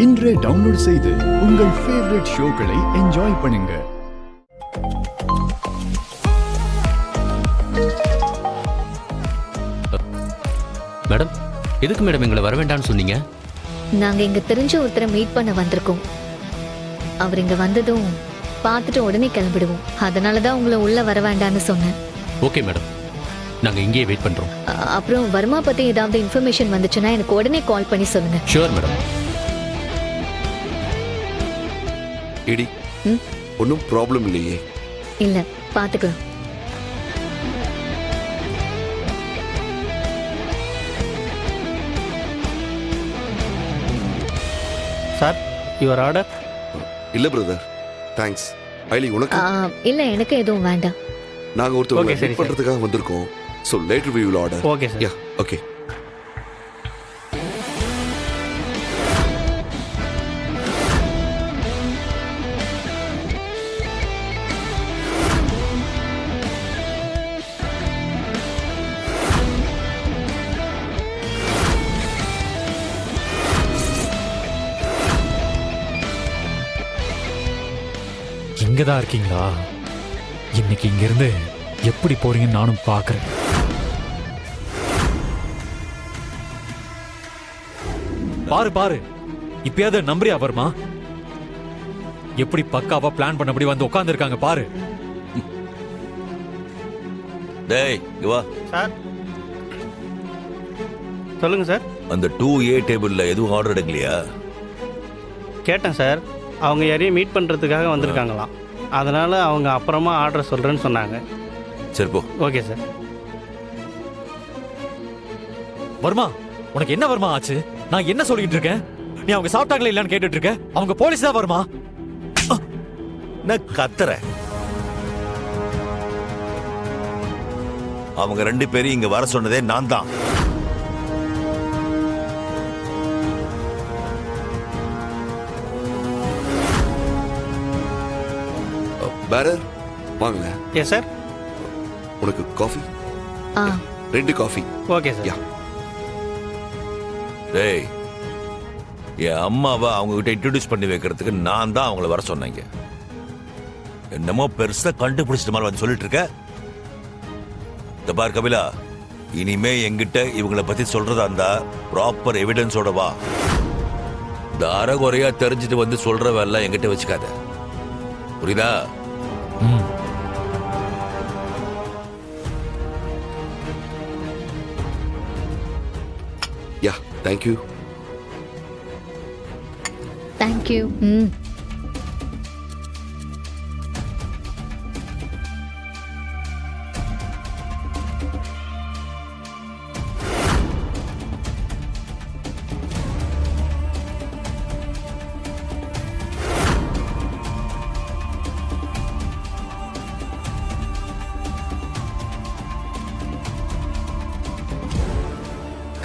இன்றே டவுன்லோட் செய்து உங்கள் ஃபேவரட் ஷோக்களை என்ஜாய் பண்ணுங்க. மேடம், எதுக்கு மேடம் எங்களை வர வேண்டாம்னு சொன்னீங்க? நாங்க இங்க தெரிஞ்ச ஒருத்தரை மீட் பண்ண வந்திருக்கோம். அவர் இங்க வந்ததும் பார்த்துட்டு உடனே கிளம்பிடுவோம். அதனாலதான் உங்களை உள்ள வர வேண்டாம்னு சொன்னேன். ஓகே மேடம், நாங்க இங்கேயே வெயிட் பண்றோம். அப்புறம் வர்மா பத்தி ஏதாவது இன்ஃபர்மேஷன் வந்துச்சுன்னா எனக்கு உடனே கால் பண்ணி சொல்லுங்க. Sure madam. இடி ஒன்றும் ப்ராப்ளம் இல்லையே? இல்ல, பாத்துக்கலாம். Sir, your order. இல்ல பிரதர், தேங்க்ஸ். ஐலி உனக்கு? இல்ல, எனக்கு எதுவும் வேண்டாம். நாங்க ஒருத்தவங்க மீட் பண்றதுக்காக வந்திருக்கோம். So later we will order. Okay sir. Yeah, okay. இங்கதான் இருக்கீங்களா? இன்னைக்கு இங்க இருந்து எப்படி போறீங்கன்னு நானும் பாக்குறேன். பாரு பாரு, இப்பயாவது நம்புறியா வர்மா? எப்படி பக்காவா பிளான் பண்ணபடி வந்து உட்கார்ந்து இருக்காங்க பாரு. டேய் இங்க வா. சார் சொல்லுங்க சார். அந்த 2A டேபிள்ல எதுவும் ஆர்டர் எடுக்கலையா? கேட்டேன் சார். அவங்க யாரையும் மீட் பண்ணுறதுக்காக வந்திருக்காங்களாம். அதனால் அவங்க அப்புறமா ஆர்டர் சொல்கிறேன்னு சொன்னாங்க. சரி போ. Okay sir. வர்மா, உனக்கு என்ன வர்மா ஆச்சு? நான் என்ன சொல்லிட்டு இருக்கேன்? நீ அவங்க சாப்பிட்டாங்களா இல்லன்னு கேட்டுட்டு இருக்க. அவங்க போலீஸ் தான் வர்மா. நான் கத்துறேன். அவங்க 2 பேரும் இங்க வர சொன்னதே நான் தான். பேரர் வாங்க. Yes sir. உனக்கு coffee? 2 coffee. Okay sir. Yeah. டேய், என் அம்மாவை அவங்க கிட்ட இன்ட்ரோடியூஸ் பண்ணி வைக்கிறதுக்கு நான் தான் அவங்கள வர சொன்னேங்க. என்னமோ பெருசா கண்டுபிடிச்சிட்ட மாதிரி வந்து சொல்லிட்டு இருக்க. இந்த பார் கபிலா, இனிமே என்கிட்ட இவங்கள பத்தி சொல்றதா இருந்தா ப்ராப்பர் எவிடன்ஸோட வா. இந்த அறகுறையா தெரிஞ்சுட்டு வந்து சொல்ற வேலை என்கிட்ட வச்சுக்காத, புரியுதா? யா, தேங்க்யூ. தேங்க்யூ.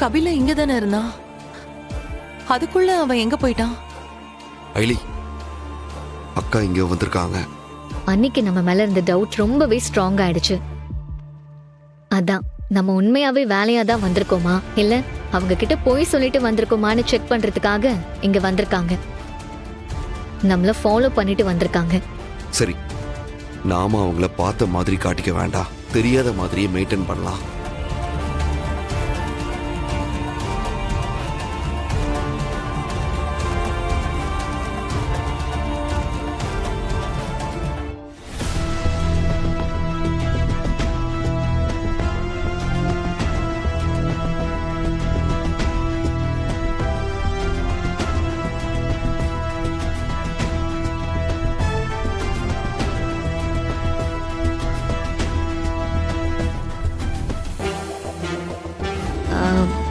கபிலா இங்க தானே இருந்தான். அதுக்குள்ள அவன் எங்க போயிட்டான்? ஐலி, அக்கா இங்க வந்திருக்காங்க. அன்னைக்கு நம்ம மேல இருந்த டவுட் ரொம்பவே ஸ்ட்ராங் ஆயிடுச்சு. அதான் நம்ம உண்மையாவே வேலையா தான் வந்திருக்கோமா இல்ல அவங்க கிட்ட போய் சொல்லிட்டு வந்திருக்கோமான்னு செக் பண்றதுக்காக இங்க வந்திருக்காங்க. நம்மள ஃபாலோ பண்ணிட்டு வந்திருக்காங்க. சரி, நாம அவங்கள பார்த்த மாதிரி காட்டிக்க வேண்டாம். தெரியாத மாதிரியே மெயின்டைன் பண்ணலாம்.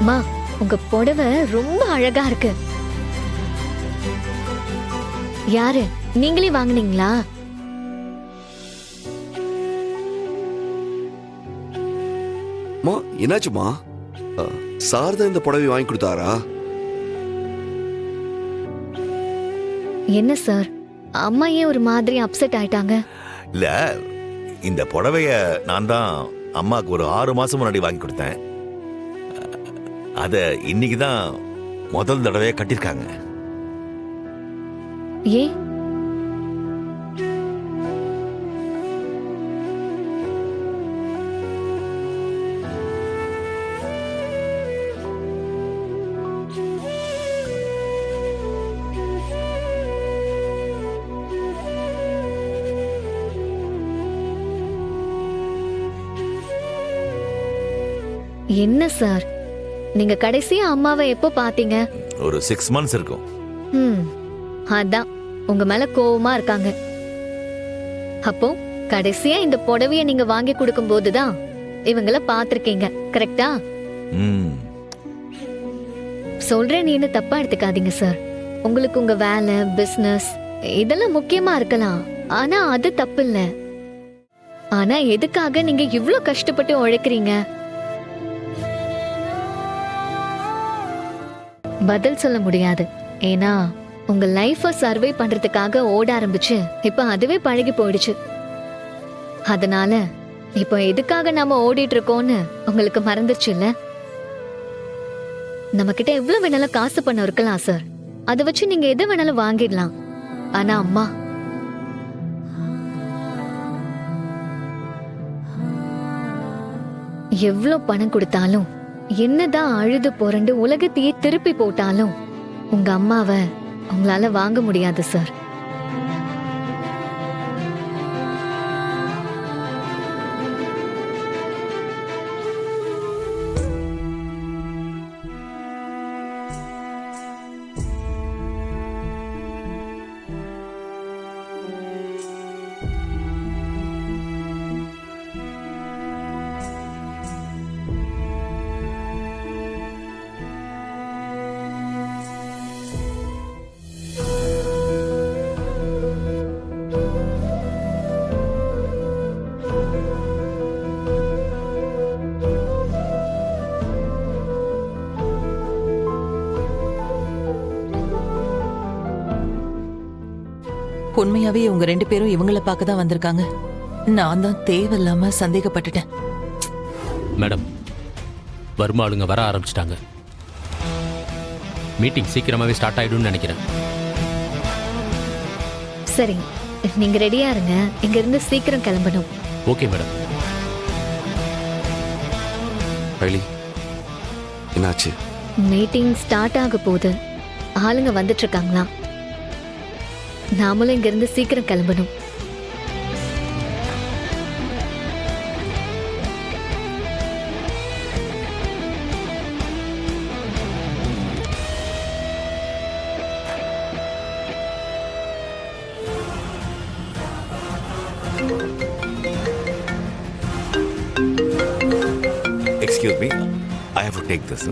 மா, உங்க புடவை ரொம்ப அழகா இருக்கு. யாரு, நீங்களே வாங்குனீங்களா? மா, என்னாச்சுமா? சார் தான் இந்த புடவை வாங்கி கொடுத்தாரா? என்ன சார், அம்மா ஏன் ஒரு மாதிரி அப்செட் ஆயிட்டாங்க? இல்ல, இந்த புடவைய நான் தான் அம்மாக்கு ஒரு 6 மாசம் முன்னாடி வாங்கி கொடுத்தேன். அத இன்னைக்கு தான் முதல் தடவையா கட்டிருக்காங்க. ஏன்? என்ன சார், நீங்க கடைசியா அம்மாவை எப்போ பாத்தீங்க? ஒரு 6 months இருக்கும். அதான் உங்க மேல கோவமா இருக்காங்க. அப்போ கடைசியா இந்த புடவைய நீங்க வாங்கி கொடுக்கும் போதுதான் இவங்கள பாத்திருக்கீங்க, கரெக்டா? ம். சொல்றேன், நீ என்ன தப்பா எடுத்துக்காதீங்க சார். உங்களுக்கு உங்க வேலை, பிசினஸ் இதெல்லாம் முக்கியமா இருக்கலாம், ஆனா அது தப்பு இல்ல. ஆனா எதுக்காக நீங்க இவ்ளோ கஷ்டப்பட்டு உழைக்கிறீங்க? பதில் சொல்ல முடியாது. ஏன்னா உங்க லைஃப சர்வே பண்றதுக்காக ஓட ஆரம்பிச்சு இப்ப அதுவே பழகி போயிடுச்சு. அதனால இப்போ எதுக்காக நாம ஓடிட்டு இருக்கோம்னு உங்களுக்கு மறந்துருச்சு இல்ல? நம்ம கிட்ட எவ்வளவு வேணாலும் காசு பணம் இருக்கலாம் சார், அதை வச்சு நீங்க எதை வேணாலும் வாங்கிடலாம். ஆனா அம்மா, எவ்வளவு பணம் கொடுத்தாலும், என்னதான் அழுது புரண்டு உலகத்தையே திருப்பி போட்டாலும் உங்க அம்மாவை உங்களால வாங்க முடியாது சார். உண்மையாவே இவங்க 2 பேரும் இவங்கள பார்க்க தான் வந்திருக்காங்க. நான் தான் தேவையில்லாம சந்தேகப்பட்டுட்டேன். மேடம், வர்மா ஆளுங்க வர ஆரம்பிச்சிட்டாங்க. மீட்டிங் சீக்கிரமாவே ஸ்டார்ட் ஆயிடும்னு நினைக்கிறேன். சரி, நீங்க ரெடியா இருங்க, இங்க இருந்து சீக்கிரம் கிளம்பணும். Okay madam. பைலி, என்னாச்சு? மீட்டிங் ஸ்டார்ட் ஆக போகுது, ஆளுங்க வந்துட்டு இருக்காங்களா? நாமளும் இங்க இருந்து சீக்கிரம் கிளம்பணும். Excuse me, I have to take this.